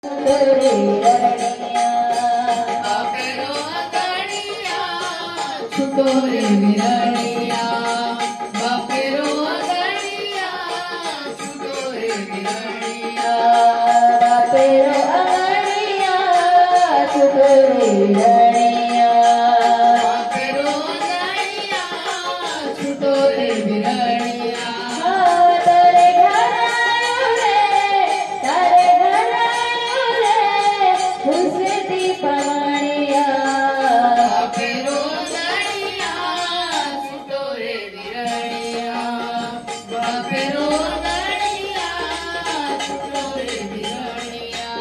छुटो रे विरणिया बापेरो अगणिया छुटो रे विरणिया बापेरो अगणिया छुटो रे विरणिया बापेरो अगणिया छुटो रे विरणिया तारे घर आयो रे खुशदी पवनिया बापेरो अगणिया छुटो रे विरणिया बापेरो अगणिया छुटो रे विरणिया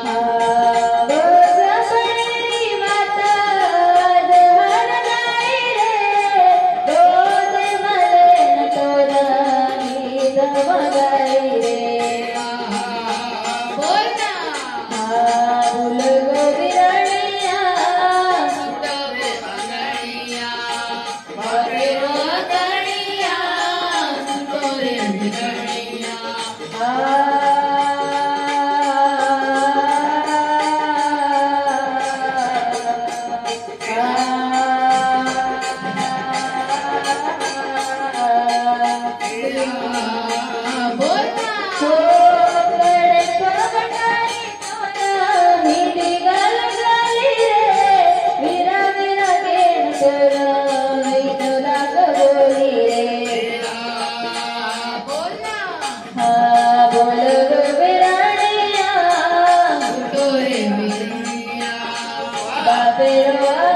Pero